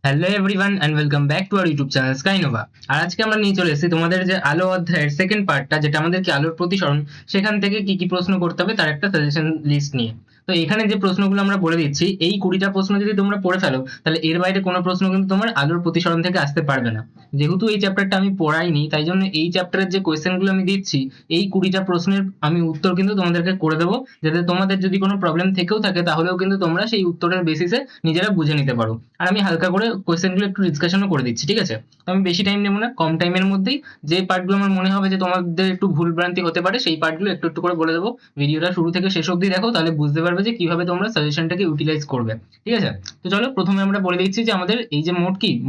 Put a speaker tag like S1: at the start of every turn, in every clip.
S1: Hello everyone and welcome back to our YouTube channel Skynova. আর আজকে আমরা নিয়ে চলে এসেছি তোমাদের যে আলো অধ্যায়ের সেকেন্ড পার্টটা, যেটা আমাদেরকে আলোর প্রতিসরণ, সেখান থেকে কি কি প্রশ্ন করতে হবে তার একটা সাজেশন লিস্ট নিয়ে। তো এখানে যে প্রশ্নগুলো আমরা বলে দিচ্ছি, এই 20টা প্রশ্ন যদি তোমরা পড়ে ফেলো, তাহলে এর বাইরে কোনো প্রশ্ন কিন্তু তোমার আলোর প্রতিসরণ থেকে আসতে পারবে না। যেহেতু এই চ্যাপ্টারটা আমি পড়াইনি, তাই জন্য এই চ্যাপ্টারের যে কোয়েশ্চেনগুলো আমি দিচ্ছি, এই 20টা প্রশ্নের আমি উত্তর কিন্তু তোমাদেরকে করে দেবো, যাতে তোমাদের যদি কোনো প্রবলেম থেকেও থাকে তাহলেও কিন্তু তোমরা সেই উত্তরের বেসিসে নিজেরা বুঝে নিতে পারো। আর আমি হালকা করে কোয়েশ্চেনগুলো একটু ডিসকাশনও করে দিচ্ছি, ঠিক আছে? তো আমি বেশি টাইম নেবো না, কম টাইমের মধ্যেই যে পার্টগুলো আমার মনে হবে যে তোমাদের একটু ভুল ভ্রান্তি হতে পারে, সেই পার্টগুলো একটু একটু করে বলে দেবো। ভিডিওটা শুরু থেকে শেষ অবধি দেখো, তাহলে বুঝতে পারবে যে কিভাবে তোমরা সাজেশনটাকে ইউটিলাইজ করবে, ঠিক আছে? তো চলো, প্রথমে আমরা বলে দিচ্ছি যে আমাদের এই যে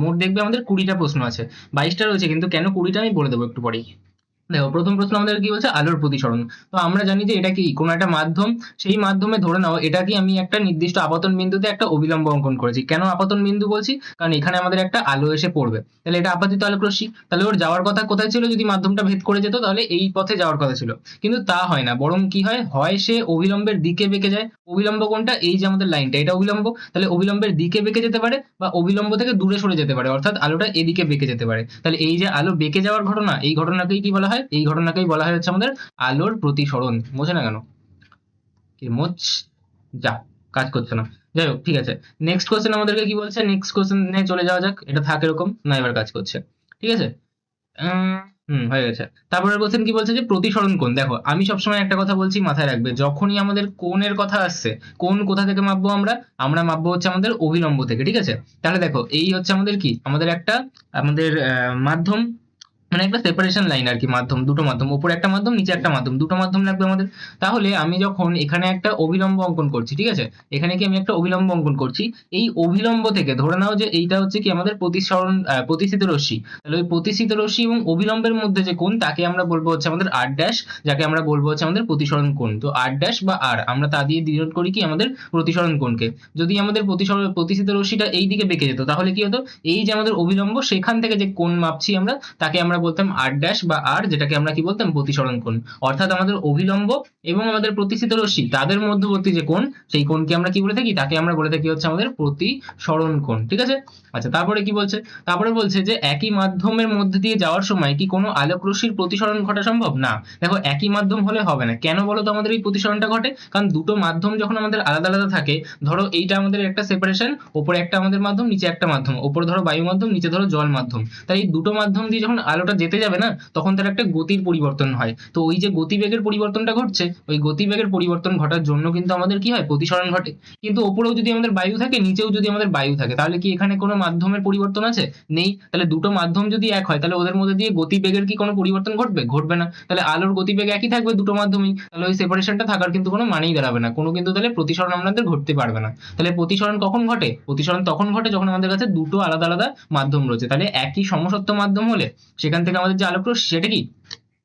S1: মোট দেখবে আমাদের 20টা প্রশ্ন আছে। 22টা রয়েছে, কিন্তু কেন 20টা আমি বলে দেবো একটু পরেই। দেখো, প্রথম প্রশ্ন আমাদের কি বলছে, আলোর প্রতিসরণ। তো আমরা জানি যে এটা কি কোনো একটা মাধ্যম, সেই মাধ্যমে ধরে নাও এটা কি আমি একটা নির্দিষ্ট আপতন বিন্দুতে একটা অবিলম্ব অঙ্কন করেছি। কেন আপতন বিন্দু বলছি? কারণ এখানে আমাদের একটা আলো এসে পড়বে, তাহলে এটা আপাতিত আলোক রশ্মি। তাহলে ওর যাওয়ার কথা কোথায় ছিল? যদি মাধ্যমটা ভেদ করে যেত তাহলে এই পথে যাওয়ার কথা ছিল, কিন্তু তা হয় না। বরং কি হয়, হয় সে অবিলম্বের দিকে বেঁকে যায়। অবিলম্ব কোনটা? এই যে আমাদের লাইনটা, এটা অবিলম্ব। তাহলে অবিলম্বের দিকে বেঁকে যেতে পারে, বা অবিলম্ব থেকে দূরে সরে যেতে পারে, অর্থাৎ আলোটা এদিকে বেঁকে যেতে পারে। তাহলে এই যে আলো বেঁকে যাওয়ার ঘটনা, এই ঘটনাকেই কি বলা হয়? এই ঘটনাকেই বলা হয় হচ্ছে আমাদের আলোর প্রতিসরণ। বোঝে না কেন? কি মোচ যা, কাজ করছে না। যাই হোক, ঠিক আছে। নেক্সট কোশ্চেন আমাদেরকে কি বলছে, নেক্সট কোশ্চেনে চলে যাওয়া যাক। এটা থাক এরকম, না এবার কাজ করছে, ঠিক আছে। আহ, হয়ে গেছে। তারপরের কোশ্চেন কি বলছে যে প্রতিসরণ কোণ। দেখো, আমি সবসময় একটা কথা বলছি, মাথায় রাখবে, যখনই আমাদের কোণের কথা আসছে, কোণ কোথা থেকে মাপবো? আমরা মাপবো হচ্ছে আমাদের অভিলম্ব থেকে, ঠিক আছে? তাহলে দেখো, এই হচ্ছে আমাদের কি, আমাদের একটা আমাদের মাধ্যম, মানে একটা সেপারেশন লাইন আর কি। মাধ্যম, দুটো মাধ্যম, উপরে একটা মাধ্যম, নিচে একটা মাধ্যম, দুটো মাধ্যম লাগবে আমাদের। তাহলে আমি যখন এখানে একটা অভিলম্ব অঙ্কন করছি, ঠিক আছে, এখানে কি আমি একটা অভিলম্ব অঙ্কন করছি, এই অভিলম্ব থেকে ধরে নাও যে এইটা হচ্ছে কি আমাদের প্রতিসরণ, প্রতিসিত রশ্মি। তাহলে ওই প্রতিসিত রশ্মি এবং অভিলম্বের মধ্যে যে কোণ, তাকে আমরা বলবো হচ্ছে আমাদের আর ড্যাশ, যাকে আমরা বলবো হচ্ছে আমাদের প্রতিসরণ কোণ। তো আর ড্যাশ বা আর, আমরা তা দিয়ে ডিনোট করি কি আমাদের প্রতিসরণ কোণকে। যদি আমাদের প্রতিসিত রশ্মিটা এই দিকে বেঁকে যেত, তাহলে কি হতো, এই যে আমাদের অভিলম্ব, সেখান থেকে যে কোণ মাপছি আমরা, তাকে আমরা বলতাম আর ড্যাশ বা আর, যেটাকে আমরা কি বলতাম, প্রতিসরণ কোণ। অর্থাৎ আমাদের অভিলম্ব এবং আমাদের প্রতিসিত রশ্মি, তাদের মধ্যবর্তী যে কোণ, সেই কোণকে আমরা কি বলে থাকি, তাকে আমরা বলে থাকি হচ্ছে আমাদের প্রতিসরণ কোণ, ঠিক আছে? আচ্ছা, তারপরে কি বলছে? তারপরে বলছে যে একই মাধ্যমের মধ্যে দিয়ে যাওয়ার সময় কি কোনো আলোক রশ্মির প্রতিসরণ ঘটা সম্ভব? না। দেখো, একই মাধ্যম হলে হবে না। কেন বলো তো আমাদের এই প্রতিসরণটা ঘটে? কারণ দুটো মাধ্যম যখন আমাদের আলাদা আলাদা থাকে, ধরো এইটা আমাদের একটা সেপারেশন, ওপরে একটা আমাদের মাধ্যম, নিচে একটা মাধ্যম, ওপরে ধরো বায়ু মাধ্যম, নিচে ধরো জল মাধ্যম। তাই এই দুটো মাধ্যম দিয়ে যখন আলোটা যেতে যাবে না, তখন তার একটা গতির পরিবর্তন হয়। তো ওই যে গতিবেগের পরিবর্তনটা ঘটছে, ওই গতিবেগের পরিবর্তন ঘটার জন্য কিন্তু আমাদের কি হয়, প্রতিসরণ ঘটে। কিন্তু ওপরেও যদি আমাদের বায়ু থাকে, নিচেও যদি আমাদের বায়ু থাকে, তাহলে কি এখানে কোনো মাধ্যমের পরিবর্তন আছে? নেই। তাহলে দুটো মাধ্যম যদি এক হয়, তাহলে ওদের মধ্যে দিয়ে গতিবেগের কি কোনো পরিবর্তন ঘটবে? ঘটবে না। তাহলে আলোর গতিবেগ একই থাকবে দুটো মাধ্যমেই, তাহলে ওই সেপারেশনটা থাকার কিন্তু কোনো মানেই দাঁড়াবে না, কোনো কিন্তু তাহলে প্রতিসরণ আমাদের ঘটতে পারবে না। তাহলে প্রতিসরণ কখন ঘটে? প্রতিসরণ তখন ঘটে যখন আমাদের কাছে দুটো আলাদা আলাদা মাধ্যম রয়েছে। তাহলে একই সমসত্ব মাধ্যম হলে সেখান থেকে আমাদের যে আলোক রশ্মি, সেটা কি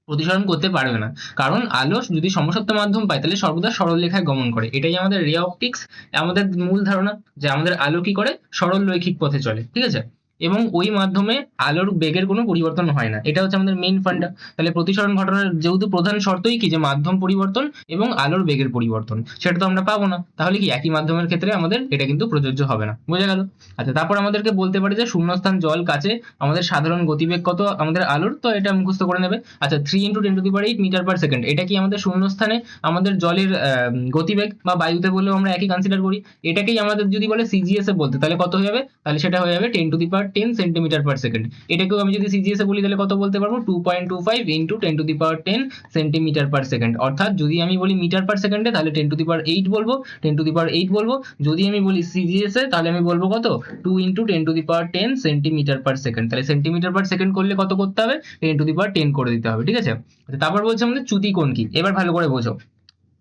S1: প্রতিসরণ করতে পারবে না। কারণ আলো যদি সমসত্ব মাধ্যম পায়, তাহলে সর্বদা সরল রেখায় গমন করে। এটাই আমাদের রে অপটিক্স, আমাদের মূল ধারণা, যে আমাদের আলো কি করে, সরল রৈখিক পথে চলে, ঠিক আছে? এবং ওই মাধ্যমে আলোর বেগের কোনো পরিবর্তন হয় না। এটা হচ্ছে আমাদের মেইন ফান্ডা। তাহলে প্রতিসরণ ঘটনার যেহেতু প্রধান শর্তই কি, যে মাধ্যম পরিবর্তন এবং আলোর বেগের পরিবর্তন, সেটা তো আমরা পাবো না। তাহলে কি একই মাধ্যমের ক্ষেত্রে আমাদের এটা কিন্তু প্রযোজ্য হবে না। বোঝা গেল? আচ্ছা, তারপর আমাদেরকে বলতে পারে যে শূন্যস্থান জল কাছে আমাদের সাধারণ গতিবেগ কত আমাদের আলোর, তো এটা মুখস্থ করে নেবে। আচ্ছা, 3 × 10⁸ মিটার পার সেকেন্ড, এটা কি আমাদের শূন্যস্থানে আমাদের জলের গতিবেগ, বা বায়ুতে বললেও আমরা একই কনসিডার করি। এটাকেই আমাদের যদি বলে সিজিএস এ বলতে, তাহলে কত হয়ে যাবে? তাহলে সেটা হয়ে যাবে 10⁻10 সেন্টিমিটার পার সেকেন্ড। এটাকেও আমি যদি সিজিএস এ বলি, তাহলে কত বলতে পারবো? 2.25 ইন্টু 10⁻10 সেন্টিমিটার পার সেকেন্ড। অর্থাৎ যদি আমি বলি মিটার পার সেকেন্ডে, তাহলে 10⁸ বলবো, 10⁸ বলবো। যদি আমি বলি সিজিএস এ, তাহলে আমি বলবো কত? 2 ইন্টু 10⁻10 সেন্টিমিটার পার সেকেন্ড। তাহলে সেন্টিমিটার পার সেকেন্ড করলে কত করতে হবে? 10⁻10 করে দিতে হবে, ঠিক আছে? আচ্ছা, তারপর বলছে আমাদের চ্যুতি কোণ কি। এবার ভালো করে বোঝো।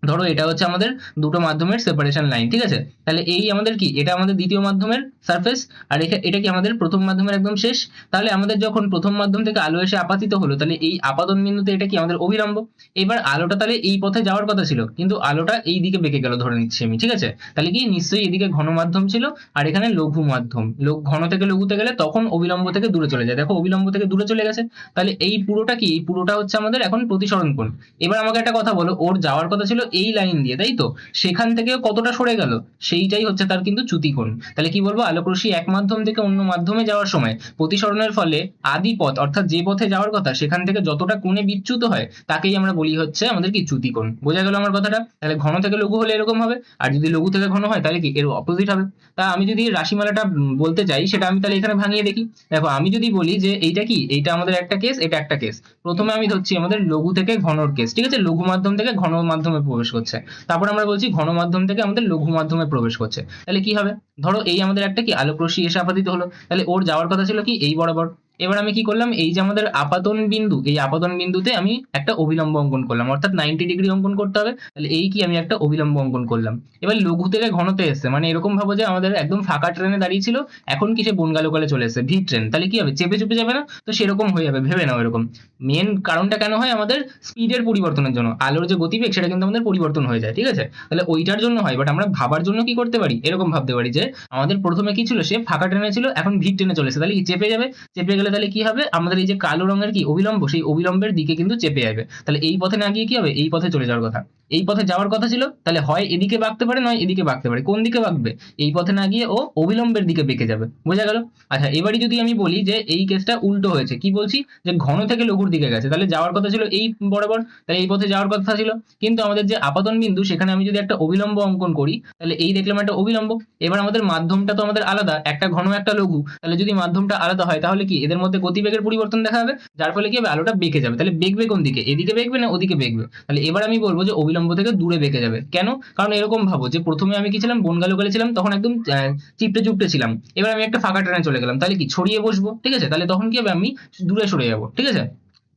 S1: ধরো এটা হচ্ছে আমাদের দুটো মাধ্যমের সেপারেশন লাইন, ঠিক আছে? তাহলে এই আমাদের কি, এটা আমাদের দ্বিতীয় মাধ্যমের সারফেস, আর এটা কি আমাদের প্রথম মাধ্যমের একদম শেষ। তাহলে আমাদের যখন প্রথম মাধ্যম থেকে আলো এসে আপতিত হলো, তাহলে এই আপাতন বিন্দুতে এটা কি আমাদের অভিলম্ব। এবার আলোটা তাহলে এই পথে যাওয়ার কথা ছিল, কিন্তু আলোটা এই দিকে বেঁকে গেল ধরে নিচ্ছি আমি, ঠিক আছে? তাহলে কি নিশ্চয়ই এদিকে ঘন মাধ্যম ছিল, আর এখানে লঘু মাধ্যম। ঘন থেকে লঘুতে গেলে তখন অবিলম্ব থেকে দূরে চলে যায়। দেখো, অবিলম্ব থেকে দূরে চলে গেছে। তাহলে এই পুরোটা কি, এই পুরোটা হচ্ছে আমাদের এখন প্রতিসরণ কোণ। এবার আমাকে একটা কথা বলো, ওর যাওয়ার কথা ছিল এই লাইন দিয়ে, তাই তো? সেখান থেকেও কতটা সরে গেল, সেইটাই হচ্ছে তার কিন্তু চ্যুতিকোণ। তাহলে কি বলবো, আলোক রশ্মি এক মাধ্যম থেকে অন্য মাধ্যমে যাওয়ার সময় প্রতিসরণের ফলে আদি পথ অর্থাৎ যে পথে যাওয়ার কথা সেখান থেকে যতটা কোণে বিচ্যুত হয় তাকেই আমরা বলি হচ্ছে আমাদের কি চ্যুতিকোণ। বোঝা গেল আমার কথাটা? তাহলে ঘন থেকে লঘু হলে এরকম হবে, আর যদি লঘু থেকে ঘন হয় তাহলে কি এর অপোজিট হবে। তা আমি যদি রাশিমালাটা বলতে চাই সেটা আমি তাহলে এখানে ভাঙিয়ে দেখি। দেখো আমি যদি বলি যে এইটা কি, এইটা আমাদের একটা কেস, এটা একটা কেস। প্রথমে আমি ধরছি আমাদের লঘু থেকে ঘনর কেস, ঠিক আছে? লঘু মাধ্যম থেকে ঘন মাধ্যমে প্রবেশ করছে। তারপর আমরা বলছি ঘন মাধ্যম থেকে আমাদের লঘু মাধ্যমে প্রবেশ করছে। তাহলে কি হবে, ধরো এই আমাদের একটা কি আলোক রশ্মি এসে আপাতিত হলো, তাহলে ওর যাওয়ার কথা ছিল কি এই বরাবর। এবার আমি কি করলাম, এই যে আমাদের আপাতন বিন্দু, এই আপাতন বিন্দুতে আমি একটা অভিলম্ব অঙ্কন করলাম, অর্থাৎ 90 ডিগ্রি অঙ্কন করতে হবে। তাহলে এই কি আমি একটা অভিলম্ব অঙ্কন করলাম। এবার লঘু থেকে ঘনতে এসছে, মানে এরকম ভাবো যে আমাদের একদম ফাঁকা ট্রেনে দাঁড়িয়ে ছিল, এখন কি সে বনগাঁ চলে এসেছে, ভি ট্রেন। তাহলে কি হবে, চেপে চেপে যাবে না? তো সেরকম হয়ে যাবে, ভেবে নাও এরকম। মেন কারণটা কেন হয়, আমাদের স্পিডের পরিবর্তনের জন্য। আলোর যে গতিবেগ সেটা কিন্তু আমাদের পরিবর্তন হয়ে যায়, ঠিক আছে? তাহলে ওইটার জন্য হয়। বাট আমরা ভাবার জন্য কি করতে পারি, এরকম ভাবতে পারি যে আমাদের প্রথমে কি ছিল, সে ফাঁকা ট্রেনে ছিল, এখন ভি ট্রেনে চলেছে, তাহলে কি চেপে যাবে। চেপে গেলে তাহলে কি হবে, আমাদের এই যে কালো রঙের কি অবিলম্ব, সেই অবিলম্বের দিকে কিন্তু চেপে যাবে। তাহলে এই পথে না গিয়ে কি হবে, এই পথে চলে যাওয়ার কথা। এই পথে যাওয়ার কথা ছিল, তাহলে হয় এদিকে বাঁকতে পারে, নয় এদিকে বাঁকতে পারে। কোন দিকে বাঁকবে, এই পথে না গিয়ে ও অবিলম্বের দিকে বেঁকে যাবে। বোঝা গেল? আচ্ছা এবারই যদি আমি বলি যে এই কেসটা উল্টো হয়েছে, কি বলছি, যে ঘন থেকে লঘুর দিকে গেছে, তাহলে যাওয়ার কথা ছিল এই বরাবর, তাহলে এই পথে যাওয়ার কথা ছিল। কিন্তু আমাদের যে আপাতন বিন্দু সেখানে আমি যদি একটা অবিলম্ব অঙ্কন করি, তাহলে এই দেখলাম একটা অবিলম্ব। এবার আমাদের মাধ্যমটা তো আমাদের আলাদা, একটা ঘন একটা লঘু। তাহলে যদি মাধ্যমটা আলাদা হয় তাহলে কি এদের মধ্যে গতিবেগের পরিবর্তন দেখা যাবে, যার ফলে কি হবে, আলোটা বেঁকে যাবে। তাহলে বেঁকবে কোন দিকে, এদিকে বেঁকবে না ওদিকে বেঁকবে। তাহলে এবার আমি বলবো যে অবিলম্ব থেকে দূরে বেঁকে যাবে। কেন? কারণ এরকম ভাবো যে প্রথমে আমি কি ছিলাম, বনগাঁ ছিলাম, তখন একদম চিপটে চুপটে ছিলাম। এবার আমি একটা ফাঁকা ট্রেনে চলে গেলাম, তাহলে কি ছড়িয়ে বসবো, ঠিক আছে? তাহলে তখন কি হবে, আমি দূরে সরে যাবো, ঠিক আছে?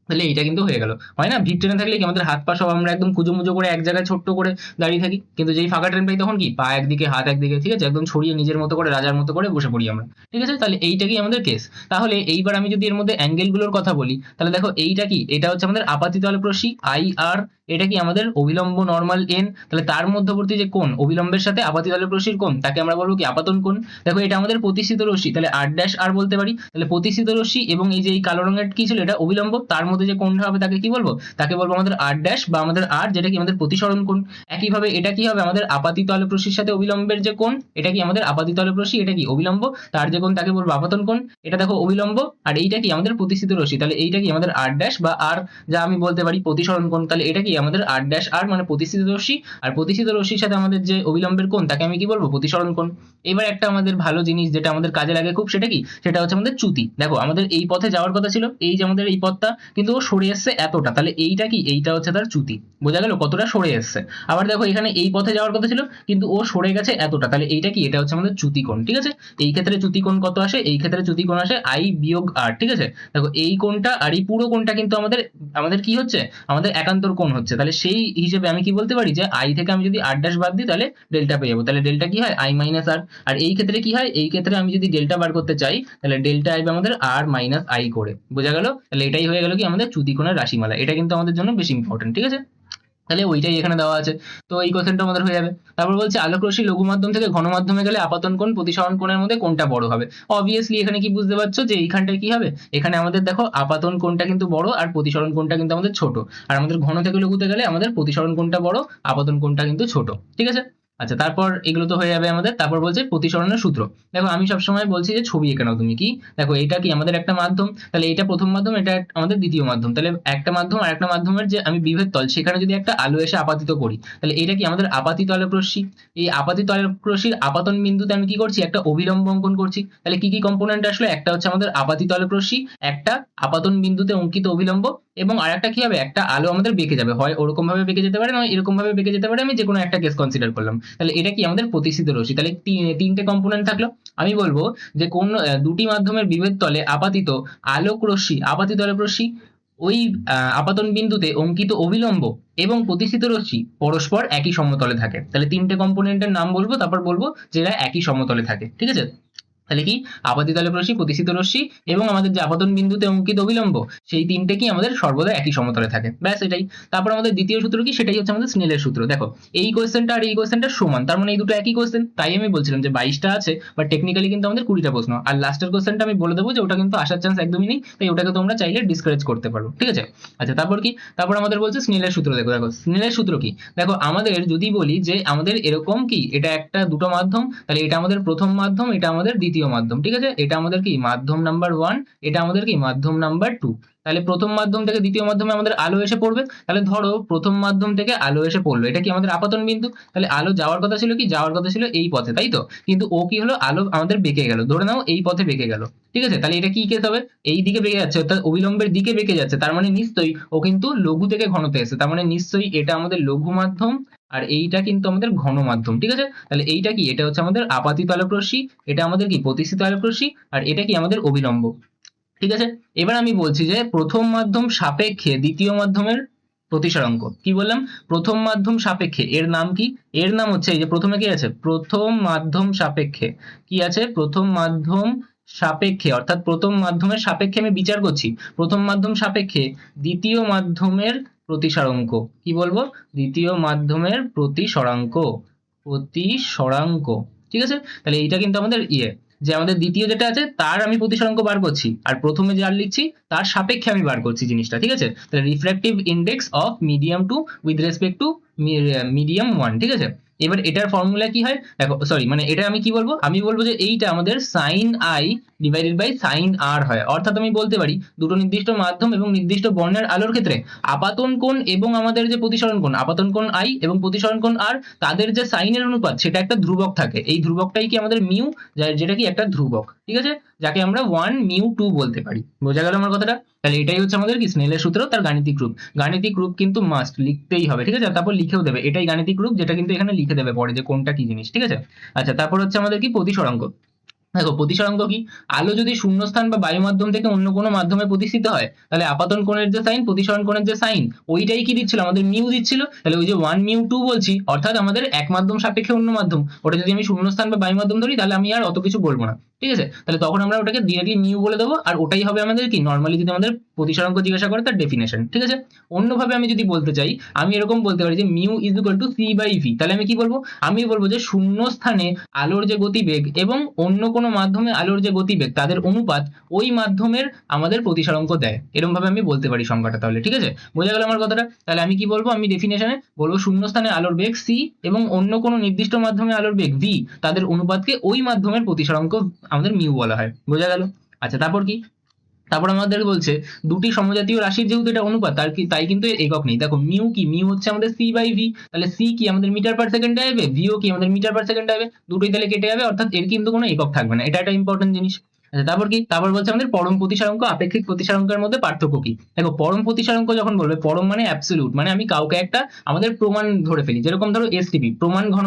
S1: তাহলে এইটা কিন্তু হয়ে গেল। হয় না, ভিড় ট্রেনে থাকলে কি আমাদের হাত পা সব আমরা একদম কুজো মুজো করে এক জায়গায় ছোট্ট করে দাঁড়িয়ে থাকি, কিন্তু যেই ফাঁকা ট্রেন পাই তখন কি পা একদিকে হাত একদিকে, ঠিক আছে, একদম ছড়িয়ে নিজের মতো করে রাজার মতো করে বসে পড়ি আমরা, ঠিক আছে? তাহলে এইটাই আমাদের কেস। তাহলে এইবার আমি যদি এর মধ্যে অ্যাঙ্গেল গুলোর কথা বলি, তাহলে দেখো এইটা কি, এটা হচ্ছে আমাদের আপাতিত আলোক রশ্মি আই আর, এটা কি আমাদের অবিলম্ব নর্মাল এন। তাহলে তার মধ্যবর্তী যে কোণ অবিলম্বের সাথে আপাতিত আলোক রশ্মির কোণ, তাকে আমরা বলবো কি আপাতন কোণ। দেখো এটা আমাদের প্রতিষ্ঠিত রশ্মি, তাহলে আর ড্যাশ আর বলতে পারি। তাহলে প্রতিষ্ঠিত রশ্মি এবং এই যে এই কালো রঙের কি ছিল, এটা অবিলম্ব, তার মধ্যে যে কোণটা হবে তাকে কি বলবো, তাকে বলবো আমাদের আর ড্যাশ বা আমাদের আর, যেটা কি আমাদের প্রতিসরণ কোণ। একইভাবে এটা কি হবে, আমাদের আপাতিত আলোক রশ্মির সাথে অবিলম্বের যে কোণ, এটা কি আমাদের আপাতিত আলোক রশ্মি, এটা কি অবিলম্ব, তার যে কোণ তাকে বলবো আপতন কোণ। এটা দেখো অবিলম্ব, আর এইটা কি আমাদের প্রতিষ্ঠিত রশ্মি, তাহলে এইটা কি আমাদের আর ড্যাশ বা আর, যা আমি বলতে পারি প্রতিসরণ কোণ। তাহলে এটা কি আমাদের আর ড্যাশ আর মানে প্রতিষ্ঠিত রশ্মি, আর প্রতিষ্ঠিত রশ্মির সাথে আমাদের যে অবিলম্বের কোণ তাকে আমি কি বলবো, প্রতিসরণ কোণ। এবার একটা আমাদের ভালো জিনিস যেটা আমাদের কাজে লাগে খুব, সেটা কি, সেটা হচ্ছে আমাদের চ্যুতি। দেখো আমাদের এই পথে যাওয়ার কথা ছিল, এই যে আমাদের এই পথটা, কিন্তু ও সরে এসছে এতটা, তাহলে এইটা কি, এইটা হচ্ছে তার চ্যুতি। বোঝা গেল কতটা সরে এসছে। আবার দেখো এখানে এই পথে যাওয়ার কথা ছিল, কিন্তু ও সরে গেছে এতটা, তাহলে এইটা কি, এটা হচ্ছে আমাদের চ্যুতিকোণ, ঠিক আছে? এই ক্ষেত্রে চ্যুতিকোণ কত আসে, এই ক্ষেত্রে চ্যুতিকোণ আসে আই বিয়োগ আর, ঠিক আছে? দেখো এই কোণটা আর এই পুরো কোণটা কিন্তু আমাদের আমাদের কি হচ্ছে, আমাদের একান্তর কোণ হচ্ছে। তাহলে সেই হিসেবে আমি কি বলতে পারি যে আই থেকে আমি যদি আর ড্যাশ বাদ দিই তাহলে ডেল্টা পেয়ে যাবো। তাহলে ডেল্টা কি হয়, আই মাইনাস আর। আর এই ক্ষেত্রে কি হয়, এই ক্ষেত্রে আমি যদি ডেল্টা বার করতে চাই তাহলে ডেল্টা আসবে আমাদের আর মাইনাস আই করে। বোঝা গেল? তাহলে এটাই হয়ে গেল কি আমাদের চ্যুতিকোণের রাশিমালা। এটা কিন্তু আমাদের জন্য বেশি ইম্পর্টেন্ট, ঠিক আছে? তাহলে ওইটাই এখানে দেওয়া আছে। তো এই কোশ্চেনটা আমাদের হয়ে যাবে। তারপর বলছে আলোক রশ্মি লঘু মাধ্যম থেকে ঘন মাধ্যমে গেলে আপতন কোণ প্রতিসরণ কোণের মধ্যে কোনটা বড় হবে। অবভিয়াসলি এখানে কি বুঝতে পারছো যে এইখানটায় কি হবে, এখানে আমাদের দেখো আপতন কোণটা কিন্তু বড় আর প্রতিসরণ কোণটা কিন্তু আমাদের ছোট। আর আমাদের ঘন থেকে লঘুতে গেলে আমাদের প্রতিসরণ কোণটা বড়, আপতন কোণটা কিন্তু ছোট, ঠিক আছে? আচ্ছা তারপর এগুলো তো হয়ে যাবে আমাদের। তারপর বলছে প্রতিসরণের সূত্র। দেখো আমি সবসময় বলছি যে ছবি এঁকে নাও তুমি, কি দেখো এটা কি আমাদের একটা মাধ্যম, তাহলে এটা প্রথম মাধ্যম, এটা আমাদের দ্বিতীয় মাধ্যম। তাহলে একটা মাধ্যম আর একটা মাধ্যমের যে আমি বিভেদ তল, সেখানে যদি একটা আলো এসে আপাতিত করি, তাহলে এটা কি আমাদের আপাতিত আলোক রশ্মি। এই আপাতিত আলোক রশ্মির আপাতন বিন্দুতে আমি কি করছি, একটা অভিলম্ব অঙ্কন করছি। তাহলে কি কি কম্পোনেন্ট আসলো, একটা হচ্ছে আমাদের আপাতিত আলোক রশ্মি, একটা আপাতন বিন্দুতে অঙ্কিত অভিলম্ব, এবং আরেকটা কি হবে, একটা আলো আমাদের বেঁকে যাবে, হয় ওরকম ভাবে বেঁকে যেতে পারে, নয় এরকম ভাবে বেঁকে যেতে পারে। আমি যে কোনো একটা কেস কনসিডার করলাম। তাহলে এটা কি আমাদের প্রতিষ্ঠিত রশ্মি। তাহলে তিনটে কম্পোনেন্ট থাকলো। আমি বলবো যে কোন দুটি মাধ্যমের বিভেদ তলে আপাতিত আলোক রশ্মি, আপাতিত আলোক রশ্মি ওই আপাতন বিন্দুতে অঙ্কিত অবিলম্ব এবং প্রতিষ্ঠিত রশ্মি পরস্পর একই সমতলে থাকে। তাহলে তিনটে কম্পোনেন্টের নাম বলবো, তারপর বলবো যেটা একই সমতলে থাকে, ঠিক আছে? তাহলে কি আপাতিত আলোক রশ্মি, প্রতিসিত রশ্মি এবং আমাদের যে আপতন বিন্দুতে অঙ্কিত অভিলম্ব, সেই তিনটে কি আমাদের সর্বদা একই সমতলে থাকে। ব্যাস এটাই। তারপর আমাদের দ্বিতীয় সূত্র কি, সেটাই হচ্ছে আমাদের স্নেলের সূত্র। দেখো এই কোয়েশ্চেনটা আর এই কোয়েশ্চেনটা সমান, তার মানে এই দুটো একই কোয়েশ্চেন। তাই আমি বলছিলাম যে 22টা আছে, বাট টেকনিক্যালি কিন্তু আমাদের 20টা প্রশ্ন। আর লাস্টের কোয়েশ্চেনটা আমি বলে দেবো যে ওটা কিন্তু আসার চান্স একদমই নেই, তাই ওটাকে তোমরা চাইলে ডিসকারেজ করতে পারো, ঠিক আছে। আচ্ছা তারপর কি, তারপর আমাদের বলছে স্নেলের সূত্র। দেখো দেখো স্নেলের সূত্র কি, দেখো আমাদের যদি বলি যে আমাদের এরকম কি, এটা একটা দুটো মাধ্যম, তাহলে এটা আমাদের প্রথম মাধ্যম, এটা আমাদের দ্বিতীয় মাধ্যম, ঠিক আছে। এটা আমাদের কি মাধ্যম নাম্বার 1, এটা আমাদের কি মাধ্যম নাম্বার 2। তাহলে প্রথম মাধ্যম থেকে দ্বিতীয় মাধ্যমে আমাদের আলো এসে পড়বে। তাহলে ধরো প্রথম মাধ্যম থেকে আলো এসে পড়লো, এটা কি আমাদের আপতন বিন্দু। তাহলে আলো যাওয়ার কথা ছিল কি, যাওয়ার কথা ছিল এই পথে, তাই তো। কিন্তু ও কি হলো, আলো আমাদের বেঁকে গেল, ধরে নাও এই পথে বেঁকে গেল, ঠিক আছে। তাহলে এটা কি কেস হবে, এই দিকে বেঁকে যাচ্ছে, অর্থাৎ অবিলম্বের দিকে বেঁকে যাচ্ছে, তার মানে নিশ্চয়ই ও কিন্তু লঘু থেকে ঘনতে এসেছে, তার মানে নিশ্চয়ই এটা আমাদের লঘু মাধ্যম, আর এইটা কিন্তু আমাদের ঘন মাধ্যম, ঠিক আছে। তাহলে এইটা কি, এটা হচ্ছে আমাদের আপাতিত আলোক রশ্মি, এটা আমাদের কি প্রতিসিত আলোক রশ্মি, আর এটা কি আমাদের অবিলম্ব, ঠিক আছে। এবার আমি বলছি যে প্রথম মাধ্যম সাপেক্ষে দ্বিতীয় মাধ্যমের প্রতিসরাঙ্ক। কি বললাম, প্রথম মাধ্যম সাপেক্ষে, এর নাম কি, এর নাম হচ্ছে এই যে প্রথমে কি আছে, প্রথম মাধ্যম সাপেক্ষে, কি আছে প্রথম মাধ্যম সাপেক্ষে, অর্থাৎ প্রথম মাধ্যমের সাপেক্ষে আমি বিচার করছি, প্রথম মাধ্যম সাপেক্ষে দ্বিতীয় মাধ্যমের প্রতিসরাঙ্ক। কি বলবো, দ্বিতীয় মাধ্যমের প্রতিসরাঙ্ক, প্রতিসরাঙ্ক, ঠিক আছে। তাহলে এইটা কিন্তু আমাদের যে আমাদের দ্বিতীয় যেটা আছে তার আমি প্রতিসরাঙ্ক বার করছি, আর প্রথমে যার লিখছি তার সাপেক্ষে আমি বার করছি জিনিসটা, ঠিক আছে। তাহলে refractive index of medium 2 with respect to medium 1, ঠিক আছে। এবার এটার ফর্মুলা কি হয় দেখো, সরি মানে এটা আমি কি বলবো, আমি বলবো যে এইটা আমাদের sine i divided by sine r হয়। অর্থাৎ আমি বলতে পারি দুটো নির্দিষ্ট মাধ্যম এবং নির্দিষ্ট বর্ণের আলোর ক্ষেত্রে আপাতন কোণ এবং আমাদের যে প্রতিসরণ কোণ, আপাতন কোণ আই এবং প্রতিসরণ কোণ আর, তাদের যে সাইনের অনুপাত সেটা একটা ধ্রুবক থাকে। এই ধ্রুবকটাই কি আমাদের মিউ, যেটা কি একটা ধ্রুবক, ঠিক আছে, যাকে আমরা 1 মিউ 2 বলতে পারি। বোঝা গেল আমার কথাটা। তাহলে এটাই হচ্ছে আমাদের কি স্নেলের সূত্র, তার গাণিতিক রূপ। গাণিতিক রূপ কিন্তু মাস্ট লিখতেই হবে, ঠিক আছে। তারপর লিখেও দেবে এটাই গাণিতিক রূপ, যেটা কিন্তু এখানে লিখে দেবে পরে যে কোনটা কি জিনিস, ঠিক আছে। আচ্ছা তারপর হচ্ছে আমাদের কি প্রতিসরাঙ্ক। দেখো প্রতিসরাঙ্ক কি, আলো যদি শূন্যস্থান বা বায়ু মাধ্যম থেকে অন্য কোনো মাধ্যমে প্রতিষ্ঠিত হয়, তাহলে আপাতন কোণের যে সাইন, প্রতিসরণ কোণের যে সাইন, ওইটাই কি দিচ্ছিল আমাদের মিউ দিচ্ছিল। তাহলে ওই যে 1 মিউ 2 বলছি, অর্থাৎ আমাদের এক মাধ্যম সাপেক্ষে অন্য মাধ্যম, ওটা যদি আমি শূন্যস্থান বা বায়ু মাধ্যম ধরি তাহলে আমি আর অত কিছু বলবো না, ঠিক আছে। তাহলে তখন আমরা ওটাকে ডিরেক্টলি মিউ বলে দেবো, আর ওটাই হবে আমাদের কি নর্মালি যদি আমাদের প্রতিসরাঙ্ক জিজ্ঞাসা করে তার ডেফিনেশন, ঠিক আছে। অন্যভাবে আমি যদি বলতে চাই, আমি এরকম বলতে পারি যে mu is equal to C by V. তাহলে আমি কি বলবো, আমি বলবো যে শূন্য স্থানে আলোর যে গতিবেগ এবং অন্য কোনো মাধ্যমে আলোর যে গতিবেগ, তাদের অনুপাত ওই মাধ্যমের আমাদের প্রতিসরাঙ্ক দেয়, এরকম ভাবে আমি বলতে পারি সংখ্যাটা। তাহলে ঠিক আছে, বোঝা গেল আমার কথাটা। তাহলে আমি কি বলবো, আমি ডেফিনেশনে বলবো শূন্য স্থানে আলোর বেগ সি এবং অন্য কোনো নির্দিষ্ট মাধ্যমে আলোর বেগ ভি, তাদের অনুপাতকে ওই মাধ্যমের প্রতিসরাঙ্ক আমাদের মিউ বলা হয়। বোঝা গেল। আচ্ছা তারপর কি, তারপর আমাদের বলছে দুটি সমজাতীয় রাশির যেহেতু এটা অনুপাত, তাই কিন্তু একক নেই। দেখো মিউ কি, মিউ হচ্ছে আমাদের সি বাই ভি, তাহলে সি কি আমাদের মিটার পার সেকেন্ডে আসবে, ভিও কি আমাদের মিটার পার সেকেন্ডে আসবে, দুটোই তাহলে কেটে যাবে, অর্থাৎ এর কিন্তু কোনো একক থাকবে না। এটা একটা ইম্পর্টেন্ট জিনিস। আচ্ছা তারপর কি, তারপর বলছে আমাদের পরম প্রতিসরাঙ্ক আপেক্ষিক প্রতিসরাঙ্কের মধ্যে পার্থক্য কি। দেখো পরম প্রতিসরাঙ্ক যখন বলবে, পরম মানে অ্যাবসলিউট, মানে আমি কাউকে একটা আমাদের প্রমাণ ধরে ফেলি, যেরকম ধরো এসটিপি প্রমাণ ঘন,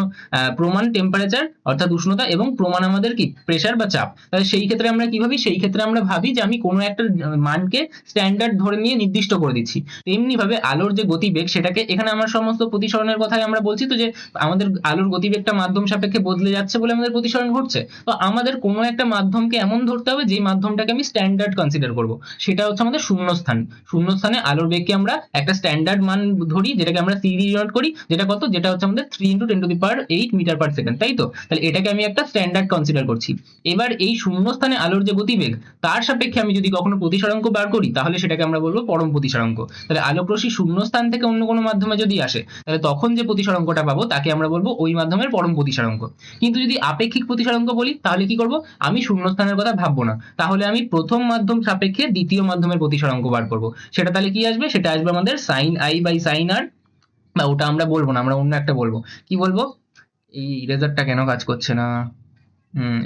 S1: প্রমাণ টেম্পারেচার অর্থাৎ উষ্ণতা, এবং প্রমাণ আমাদের কি প্রেসার বা চাপ। তাহলে সেই ক্ষেত্রে আমরা কি ভাবি, সেই ক্ষেত্রে আমরা ভাবি যে আমি কোনো একটা মানকে স্ট্যান্ডার্ড ধরে নিয়ে নির্দিষ্ট করে দিচ্ছি। তেমনি ভাবে আলোর যে গতিবেগ, সেটাকে এখানে আমার সমস্ত প্রতিসরণের কথাই আমরা বলছি, তো যে আমাদের আলোর গতিবেগটা মাধ্যম সাপেক্ষে বদলে যাচ্ছে বলে আমাদের প্রতিসরণ ঘটছে। তো আমাদের কোনো একটা মাধ্যমকে এমন ধরতে হবে যে মাধ্যমটাকে আমি স্ট্যান্ডার্ড কনসিডার করব, সেটা হচ্ছে আমাদের শূন্যস্থান। শূন্যস্থানে আলোর বেগকে আমরা একটা স্ট্যান্ডার্ড মান ধরি, যেটাকে আমরা সি দিয়ে ডিনোট করি, যেটা কত, যেটা হচ্ছে আমাদের 3 × 10⁸ মিটার পার সেকেন্ড, তাই তো। তাহলে এটাকে আমি একটা স্ট্যান্ডার্ড কনসিডার করছি। এবার এই শূন্যস্থানে আলোর যে গতিবেগ, তার সাপেক্ষে আমি যদি কখনো প্রতিসরাঙ্ক বার করি, তাহলে সেটাকে আমরা বলবো পরম প্রতিসরাঙ্ক। তাহলে আলোক রশ্মি শূন্যস্থান থেকে অন্য কোনো মাধ্যমে যদি আসে, তাহলে তখন যে প্রতিসরাঙ্কটা পাবো তাকে আমরা বলবো ওই মাধ্যমের পরম প্রতিসরাঙ্ক। কিন্তু যদি আপেক্ষিক প্রতিসরাঙ্ক বলি, তাহলে কি করব, আমি শূন্যস্থানের কথা ভাববো না, তাহলে আমি প্রথম মাধ্যম সাপেক্ষে দ্বিতীয় মাধ্যমের প্রতিসরাঙ্ক বার করব। সেটা তাহলে কি আসবে, সেটা আসবে আমাদের সাইন আই বাই সাইন আর, বা ওটা আমরা বলবো না, আমরা অন্য একটা বলবো। কি বলবো, এই ইরেজারটা কেন কাজ করছে না,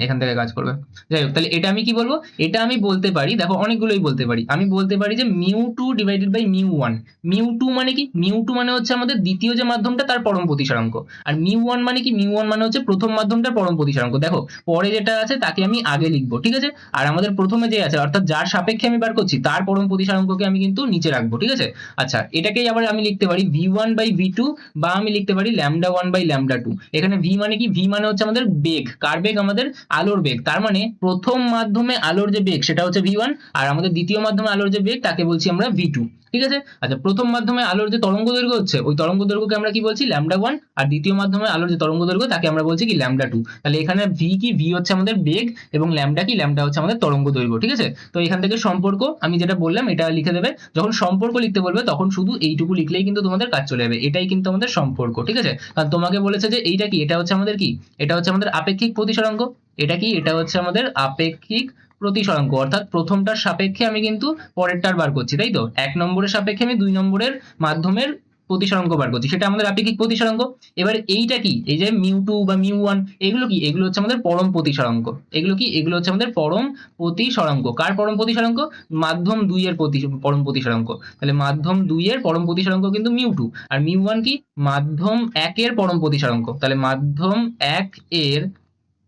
S1: এখান থেকে কাজ করবে। যাই হোক, তাহলে এটা আমি কি বলবো, এটা আমি বলতে পারি, দেখো অনেকগুলোই বলতে পারি। আমি বলতে পারি যে mu 2 divided by mu 1। Mu 2 মানে কি, মিউ 2 মানে হচ্ছে আমাদের দ্বিতীয় যে মাধ্যমটা তার পরম প্রতিসরাঙ্ক, আর মিউ 1 মানে কি, মিউ 1 মানে হচ্ছে প্রথম মাধ্যমটার পরম প্রতিসরাঙ্ক। দেখো পরে যেটা আছে তাকে আমি আগে লিখবো, ঠিক আছে, আর আমাদের প্রথমে যে আছে অর্থাৎ যার সাপেক্ষে আমি বার করছি তার পরম প্রতিসরাঙ্ককে আমি কিন্তু নিচে রাখবো, ঠিক আছে। আচ্ছা এটাকেই আবার আমি লিখতে পারি v1 বাই v2, বা আমি লিখতে পারি λ1 বাই λ2। এখানে v মানে কি, v মানে হচ্ছে আমাদের বেগ, কার বেগ, আমাদের আমাদের আলোর বেগ, তার মানে প্রথম মাধ্যমে আলোর যে বেগ সেটা হচ্ছে v1, আর আমাদের দ্বিতীয় মাধ্যমে আলোর যে বেগ তাকে বলছি আমরা v2। ঠিক আছে, আচ্ছা প্রথম মাধ্যমে আলোর যে তরঙ্গ দৈর্ঘ্য হচ্ছে ওই তরঙ্গ দৈর্ঘ্যকে আমরা কি বলছি λ1, আর দ্বিতীয় মাধ্যমে আলোর যে তরঙ্গ দৈর্ঘ্য তাকে আমরা বলছি কি λ2। তাহলে এখানে v কি, v হচ্ছে আমাদের বেগ এবং ল্যামডা কি, ল্যামডা হচ্ছে আমাদের তরঙ্গ দৈর্ঘ্য। ঠিক আছে, তো এখান থেকে সম্পর্ক আমি যেটা বললাম এটা লিখে দেবে, যখন সম্পর্ক লিখতে বলবে তখন শুধু এইটুকু লিখলেই কিন্তু তোমাদের কাজ চলে যাবে, এটাই কিন্তু আমাদের সম্পর্ক। ঠিক আছে, কারণ তোমাকে বলেছে যে এইটা কি, এটা হচ্ছে আমাদের কি, এটা হচ্ছে আমাদের আপেক্ষিক প্রতিসরাঙ্ক। এটা কি, এটা হচ্ছে আমাদের আপেক্ষিক প্রতিসরাঙ্ক, অর্থাৎ প্রথমটার সাপেক্ষে আমি কিন্তু পরেরটার বার করছি, তাই তো, 1 নম্বরের সাপেক্ষে আমি 2 নম্বরের মাধ্যমের প্রতিসরাঙ্ক বার করছি, সেটা আমাদের আপেক্ষিক প্রতিসরাঙ্ক। এবার এইটা কি, এই যে μ2 বা μ1 এগুলো কি, এগুলো হচ্ছে আমাদের পরম প্রতিসরাঙ্ক। এগুলো কি, এগুলো হচ্ছে আমাদের পরম প্রতিসরাঙ্ক। কার পরম প্রতিসরাঙ্ক? মাধ্যম 2 এর পরম প্রতিসরাঙ্ক। তাহলে মাধ্যম 2 এর পরম প্রতিসরাঙ্ক কিন্তু μ2, আর μ1 কি, মাধ্যম 1 এর পরম প্রতিসরাঙ্ক। তাহলে মাধ্যম 1 এর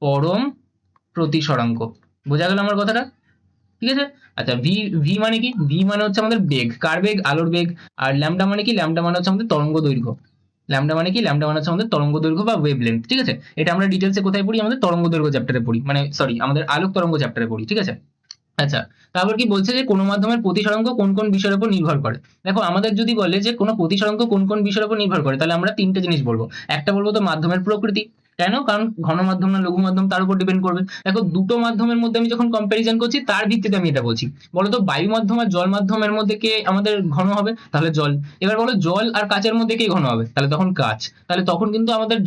S1: পরম প্রতিসরাঙ্ক। বোঝা গেল আমার কথাটা? ঠিক আছে, আচ্ছা ভি মানে কি, ভি মানে হচ্ছে আমাদের বেগ, কার বেগ, আলোর বেগ। আর ল্যামডা মানে কি, ল্যামডা মানে হচ্ছে আমাদের তরঙ্গ দৈর্ঘ্য। ল্যামডা মানে কি, ল্যামডা মানে হচ্ছে আমাদের তরঙ্গ দৈর্ঘ্য বা ওয়েভলেন্থ। ঠিক আছে, এটা আমরা ডিটেলসে কোথায় পড়ি, আমাদের তরঙ্গ দৈর্ঘ্য চ্যাপ্টারে পড়ি, মানে সরি আমাদের আলোক তরঙ্গ চ্যাপ্টারে পড়ি। ঠিক আছে, আচ্ছা তারপর কি বলছে যে কোনো মাধ্যমের প্রতিসরাঙ্ক কোন কোন বিষয়ের উপর নির্ভর করে। দেখো আমাদের যদি বলে যে কোনো প্রতিসরাঙ্ক কোন কোন বিষয়ের উপর নির্ভর করে, তাহলে আমরা 3টে জিনিস বলবো। একটা বলবো তো মাধ্যমের প্রকৃতি, কেন, কারণ ঘন মাধ্যম না লঘু মাধ্যম তার উপর ডিপেন্ড করবে। দেখো দুটো মাধ্যমের মধ্যে আমি যখন কম্পারিজন করছি তার ভিত্তিতে আমি এটা বলছি। বলো তো বায়ু মাধ্যম আর জল মাধ্যমের মধ্যে কে আমাদের ঘন হবে, তাহলে জল। এবার বলো জল আর কাচের মধ্যে কে ঘন হবে, তাহলে তখন কাচ। তাহলে তখন কিন্তু আমাদের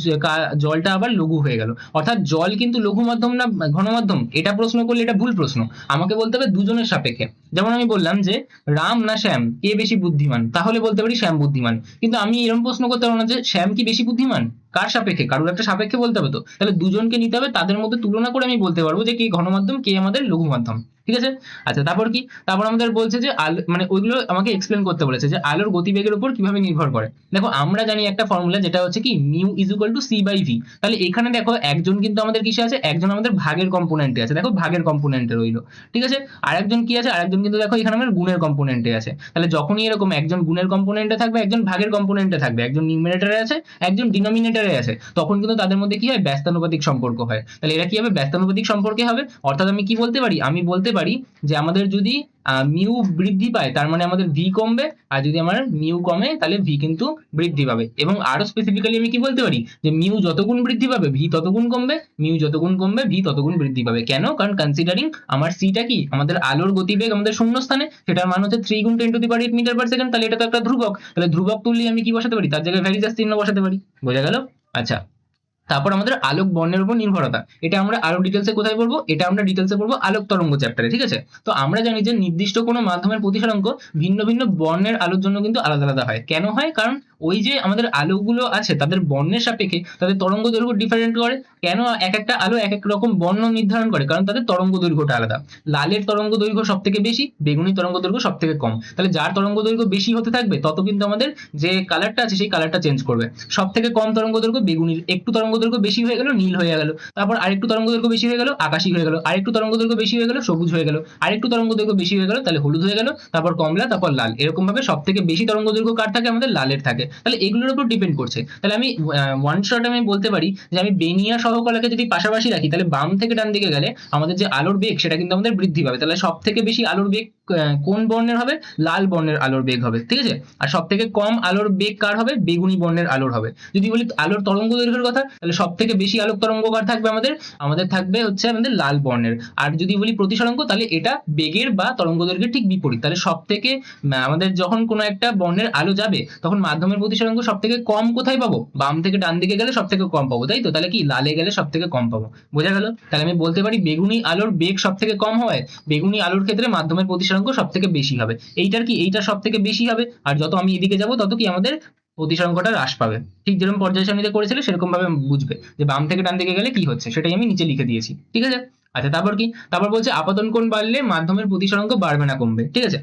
S1: জলটা আবার লঘু হয়ে গেল, অর্থাৎ জল কিন্তু লঘু মাধ্যম না ঘন মাধ্যম, এটা প্রশ্ন করলে এটা ভুল প্রশ্ন। আমাকে বলতে হবে দুজনের সাপেক্ষে। যেমন আমি বললাম যে রাম না শ্যাম কে বেশি বুদ্ধিমান, তাহলে বলতে পারি শ্যাম বুদ্ধিমান। কিন্তু আমি এরকম প্রশ্ন করতে পারবো না যে শ্যাম কি বেশি বুদ্ধিমান, কার সাপেক্ষে, কারোর একটা সাপেক্ষে বলতে হবে তো। তাহলে দুজনকে নিতে হবে, তাদের মধ্যে তুলনা করে আমি বলতে পারবো যে কে ঘন মাধ্যম কে আমাদের লঘু মাধ্যম। ঠিক আছে, আচ্ছা তারপর কি, তারপর আমাদের বলছে যে আলো, মানে ওইগুলো আমাকে এক্সপ্লেন করতে বলেছে যে আলোর গতিবেগের উপর কিভাবে নির্ভর করে। দেখো আমরা জানি একটা ফর্মুলা যেটা হচ্ছে কি mu is equal to C by V. তাহলে এখানে দেখো একজন কিন্তু আমাদের কিসে আছে, একজন আমাদের ভাগের কম্পোনেন্টে আছে, দেখো ভাগের কম্পোনেন্টে রইলো। ঠিক আছে, আরেকজন কি আছে, আরেকজন কিন্তু দেখো এখানে আমাদের গুণের কম্পোনেন্টে আছে। তাহলে যখনই এরকম একজন গুণের কম্পোনেন্টে থাকবে, একজন ভাগের কম্পোনেন্টে থাকবে, একজন নিউমারেটরে আছে, একজন ডিনোমিনেটরে আছে, তখন কিন্তু তাদের মধ্যে কি হয়, ব্যস্তানুপাতিক সম্পর্ক হয়। তাহলে এরা কি হবে, ব্যস্তানুপাতিক সম্পর্কে হবে। অর্থাৎ আমি কি বলতে পারি, আমি বলতে পারি যে আমাদের যদি মিউ বৃদ্ধি পায় তার মানে আমাদের ভি কমবে, আর যদি আমার মিউ কমে তাহলে ভি কিন্তু বৃদ্ধি পাবে। এবং আরো স্পেসিফিক্যালি আমি কি বলতে পারি যে মিউ যতগুণ বৃদ্ধি পাবে ভি ততগুণ কমবে, মিউ যতগুণ কমবে ভি ততগুণ বৃদ্ধি পাবে। কেন, কারণ কনসিডারিং আমার সিটা কি, আমাদের আলোর গতিবেগ আমাদের শূন্য স্থানে, সেটার মান হচ্ছে 3 × 10⁸ মিটার পার সেকেন্ড। তাহলে এটা তো একটা ধ্রুবক, তাহলে ধ্রুবক তুললে আমি কি বসাতে পারি, তার জায়গায় ভ্যারিজাস চিহ্ন বসাতে পারি। বোঝা গেল? আচ্ছা তারপর আমাদের আলোক বর্ণের উপর নির্ভরতা, এটা আমরা আরো ডিটেলসে কোথায় পড়বো, এটা আমরা ডিটেলসে পড়বো আলোক তরঙ্গ চ্যাপ্টারে। ঠিক আছে, তো আমরা জানি যে নির্দিষ্ট কোনো মাধ্যমের প্রতিসরাঙ্ক ভিন্ন ভিন্ন বর্ণের আলোর জন্য কিন্তু আলাদা আলাদা হয়। কেন হয়, কারণ ওই যে আমাদের আলোগুলো আছে তাদের বর্ণের সাপেক্ষে তাদের তরঙ্গ দৈর্ঘ্য ডিফারেন্ট করে। কেন এক একটা আলো এক এক রকম বর্ণ নির্ধারণ করে, কারণ তাদের তরঙ্গ দৈর্ঘ্যটা আলাদা। লালের তরঙ্গ দৈর্ঘ্য সব থেকে বেশি, বেগুনি তরঙ্গ দৈর্ঘ্য সব থেকে কম। তাহলে যার তরঙ্গ দৈর্ঘ্য বেশি হতে থাকবে তত কিন্তু আমাদের যে কালারটা আছে সেই কালারটা চেঞ্জ করবে। সব থেকে কম তরঙ্গ দৈর্ঘ্য বেগুনির, একটু তরঙ্গ দৈর্ঘ্য বেশি হয়ে গেল নীল হয়ে গেল, তারপর আরেকটু তরঙ্গ দৈর্ঘ্য বেশি হয়ে গেল আকাশী হয়ে গেল, আরেকটু তরঙ্গ দৈর্ঘ্য বেশি হয়ে গেল সবুজ হয়ে গেল, আরেকটু তরঙ্গ দৈর্ঘ্য বেশি হয়ে গেল তাহলে হলুদ হয়ে গেল, তারপর কমলা, তারপর লাল। এরকম ভাবে সব থেকে বেশি তরঙ্গ দৈর্ঘ্য কার থাকে, আমাদের লালের থাকে। তাহলে এগুলোর উপর ডিপেন্ড করছে। তাহলে আমি ওয়ান শট আমি বলতে পারি যে আমি বেনিয়া সহকলাকে যদি পাশাপাশি রাখি তাহলে বাম থেকে ডান দিকে গেলে আমাদের যে আলোর বেগ সেটা কিন্তু আমাদের বৃদ্ধি পাবে। তাহলে সব থেকে বেশি আলোর বেগ কোন বর্ণের হবে, লাল বর্ণের আলোর বেগ হবে। ঠিক আছে, আর সব থেকে কম আলোর বেগ কার হবে, বেগুনি বর্ণের আলোর হবে। যদি বলি আলোর তরঙ্গ দৈর্ঘ্যের কথা, তাহলে সব থেকে বেশি আলোক তরঙ্গ কার থাকবে, আমাদের থাকবে হচ্ছে আমাদের লাল বর্ণের। আর যদি বলি প্রতিসরাঙ্ক, তাহলে এটা বেগের বা তরঙ্গ দৈর্ঘ্যের ঠিক বিপরীত। তাহলে সব থেকে আমাদের যখন কোনো একটা বর্ণের আলো যাবে তখন মাধ্যমের প্রতিসরাঙ্ক সব থেকে কম কোথায় পাবো, বাম থেকে ডান দিকে গেলে সব থেকে কম পাবো, তাই তো। তাহলে কি লালে গেলে সব থেকে কম পাবো। বোঝা গেল? তাহলে আমি বলতে পারি বেগুনি আলোর বেগ সব থেকে কম হয়, বেগুনি আলোর ক্ষেত্রে মাধ্যমের প্রতিসরাঙ্ক সব থেকে বেশি হবে। এইটার কি, এইটা সব থেকে বেশি হবে, আর যত আমি এদিকে যাবো তত কি আমাদের প্রতিসরাঙ্কটা হ্রাস পাবে। ঠিক যেরকম পর্যায় সারণীতে করেছিল সেরকম ভাবে বুঝবে যে বাম থেকে ডান দিকে গেলে কি হচ্ছে, সেটাই আমি নিচে লিখে দিয়েছি। ঠিক আছে, আচ্ছা তারপর কি, তারপর বলছে আপাতন কোণ বাড়লে মাধ্যমের প্রতিসরাঙ্ক বাড়বে না কমবে। ঠিক আছে,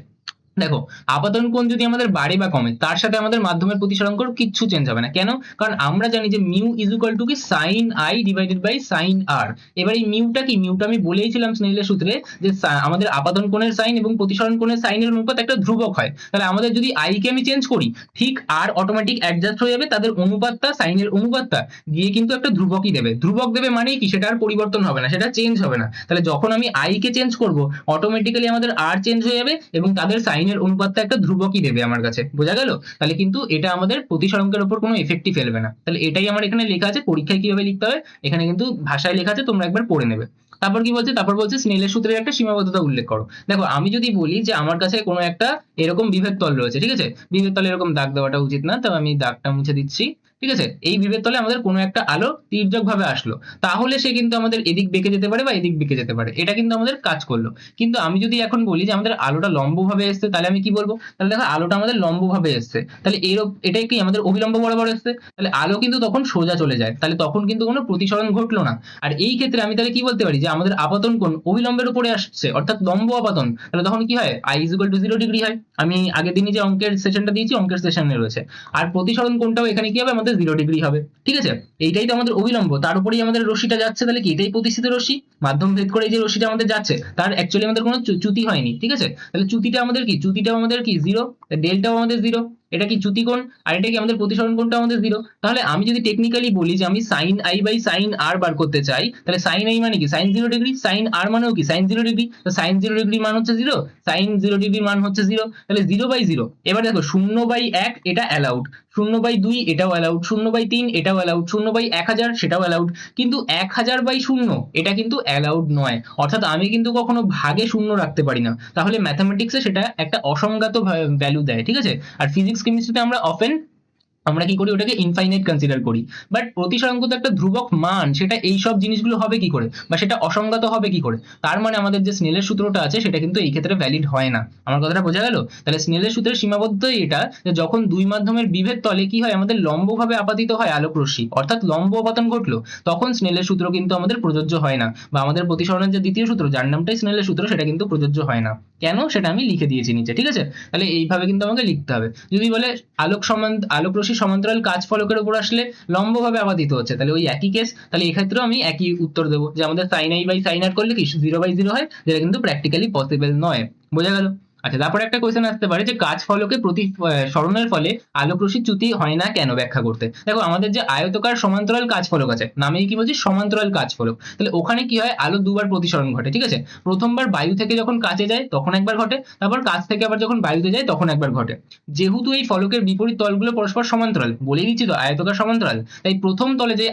S1: দেখো, আপাতন কোণ যদি আমাদের বাড়ে বা কমে তার সাথে আমাদের মাধ্যমের প্রতিসরাঙ্কর কিচ্ছু চেঞ্জ হবে না। কেন? কারণ আমরা জানি যে মিউ ইজ ইকুয়াল টু কি sine i divided by sine r. এবার এই মিউটা কি, মিউটা আমি বলেইছিলাম স্নেলের সূত্রে যে আমাদের আপাতন কোণের সাইন এবং প্রতিসরণ কোণের সাইনের অনুপাত একটা ধ্রুবক হয়। তাহলে আমাদের যদি আই কে আমি চেঞ্জ করি, ঠিক আর অটোমেটিক অ্যাডজাস্ট হয়ে যাবে, তাদের অনুপাতটা, সাইনের অনুপাতটা গিয়ে কিন্তু একটা ধ্রুবকই দেবে। ধ্রুবক দেবে মানে কি, সেটা আর পরিবর্তন হবে না, সেটা চেঞ্জ হবে না। তাহলে যখন আমি আই কে চেঞ্জ করব, অটোমেটিক্যালি আমাদের আর চেঞ্জ হয়ে যাবে এবং তাদের সাইনের অনুপাতটা একটা ধ্রুবকই দেবে আমার কাছে। বোঝা গেল? তাহলে কিন্তু এটা আমাদের প্রতিসরাঙ্কের উপর কোনো এফেক্টই ফেলবে না। তাহলে এটাই আমার এখানে লেখা আছে, পরীক্ষায় কিভাবে লিখতে হবে এখানে কিন্তু ভাষায় লেখা আছে, তোমরা একবার পড়ে নেবে। তারপর কি বলছে, তারপর বলছে স্নেলের সূত্রের একটা সীমাবদ্ধতা উল্লেখ করো। দেখো, আমি যদি বলি যে আমার কাছে কোনো একটা এরকম বিভেদ তল রয়েছে, ঠিক আছে, বিভেদ তলে এরকম দাগ দেওয়াটা উচিত না, তবে আমি দাগটা মুছে দিচ্ছি। ঠিক আছে, এই বিভেদ তলে আমাদের কোনো একটা আলো তির্যক ভাবে আসলো, তাহলে সে কিন্তু আমাদের এদিক বেঁকে যেতে পারে বা এদিক বেঁকে যেতে পারে, এটা কিন্তু আমাদের কাজ করলো। কিন্তু আমি যদি এখন বলি যে আমাদের আলোটা লম্ব ভাবে এসছে, তাহলে আমি কি বলবো? তাহলে দেখো, আলোটা আমাদের লম্ব ভাবে এসছে, তাহলে এটাই কি আমাদের অভিলম্ব বরাবর এসছে, তাহলে আলো কিন্তু তখন সোজা চলে যায়, তাহলে তখন কিন্তু কোনো প্রতিসরণ ঘটলো না। আর এই ক্ষেত্রে আমি তাহলে কি বলতে পারি যে আমাদের আপাতন কোণ অভিলম্বের উপরে আসছে, অর্থাৎ লম্ব আপাতন, তাহলে তখন কি হয়, I is equal two 0 degree হয়। আমি আগের দিনই যে অঙ্কের সেশনটা দিয়েছি, অঙ্কের সেশনে রয়েছে। আর প্রতিসরণ কোণটাও এখানে কি হবে, আমাদের 0 ডিগ্রি হবে। ঠিক আছে, এইটাই তো আমাদের অভিলম্ব, তার উপরেই আমাদের রশ্মিটা যাচ্ছে, তাহলে কি এটাই প্রতিষ্ঠিত রশ্মি। মাধ্যম ভেদ করে যে রশ্মিটা আমাদের যাচ্ছে তার অ্যাকচুয়ালি আমাদের কোনো চ্যুতি হয়নি। ঠিক আছে, তাহলে চ্যুতিটা আমাদের কি, চ্যুতিটাও আমাদের কি 0, ডেল্টাও আমাদের 0। এটা কি চ্যুতি কোণ, আর এটা কি আমাদের প্রতিসরণ কোণটা আমাদের 0। তাহলে আমি যদি টেকনিক্যালি বলি যে আমি সাইন আই বাই সাইন আর বার করতে চাই, তাহলে সাইন আই মানে কি, সাইন 0 ডিগ্রি, সাইন আর মানেও কি, সাইন 0 ডিগ্রি। তো সাইন 0 ডিগ্রির মান হচ্ছে 0, সাইন 0 ডিগ্রির মান হচ্ছে 0, তাহলে 0/0। এবার দেখো, 0/1 এটা অ্যালাউড, 0/2 এটাও অ্যালাউড, 0/3 এটাও অ্যালাউড, 0/1000 সেটাও অ্যালাউড, কিন্তু 1000/0 এটা কিন্তু অ্যালাউড নয়। অর্থাৎ আমি কিন্তু কখনো ভাগে শূন্য রাখতে পারি না, তাহলে ম্যাথামেটিক্সে সেটা একটা অসংজ্ঞাত ভ্যালু দেয়। ঠিক আছে, আর ফিজিক্স কেমিস্ট্রিতে আমরা কি করি, ওটাকে ইনফাইনাইট কনসিডার করি। বাট প্রতিসরাঙ্ক তো একটা ধ্রুবক মান, সেটা এই সব জিনিসগুলো হবে কি করে, বা সেটা অসংজ্ঞাত হবে কি করে? তার মানে আমাদের যে স্নেলের সূত্রটা আছে সেটা কিন্তু এই ক্ষেত্রে ভ্যালিড হয় না। আমার কথাটা বোঝা গেল? তাহলে স্নেলের সূত্রের সীমাবদ্ধতাই এটা, যে যখন দুই মাধ্যমের বিভেদ তলে কি হয়, আমাদের লম্বভাবে আপাতিত হয় আলোক রশ্মি, অর্থাৎ লম্ব আপাতন ঘটলো, তখন স্নেলের সূত্র কিন্তু আমাদের প্রযোজ্য হয় না, বা আমাদের প্রতিসরণের যে দ্বিতীয় সূত্র, যার নামটাই স্নেলের সূত্র, সেটা কিন্তু প্রযোজ্য হয় না। কেন, সেটা আমি লিখে দিয়েছি নিচে। ঠিক আছে, তাহলে এইভাবে কিন্তু আমাকে লিখতে হবে। যদি বলে আলোক রশ্মি সমান্তরাল কাচ ফলকের উপর আসলে লম্বভাবে আপাতিত হচ্ছে, তাহলে ওই একই কেস, তাহলে এক্ষেত্রেও আমি একই উত্তর দেবো যে আমাদের সাইন আই বাই সাইন আর করলে কি 0/0 হয়, যেটা কিন্তু প্র্যাকটিক্যালি পসিবল নয়। বোঝা গেল? আচ্ছা, তারপরে একটা কোয়েশ্চেন আসতে পারে যে কাচ ফলকে সরণের ফলে আলোক রশ্মির চ্যুতি হয় না কেন, ব্যাখ্যা করতে। দেখো, আমাদের যে আয়তকার সমান্তরাল কাচ ফলক আছে, নামেই কি বলছি, সমান্তরাল কাচ ফলক, তাহলে ওখানে কি হয়, আলো দুবার প্রতিসরণ ঘটে। ঠিক আছে, প্রথমবার বায়ু থেকে যখন কাচে যায় তখন একবার ঘটে, তারপর কাচ থেকে আবার যখন বায়ুতে যায় তখন একবার ঘটে। যেহেতু এই ফলকের বিপরীত তলগুলো পরস্পর সমান্তরাল, বলেই দিচ্ছি তো আয়তকার সমান্তরাল, তাই প্রথম তলে যে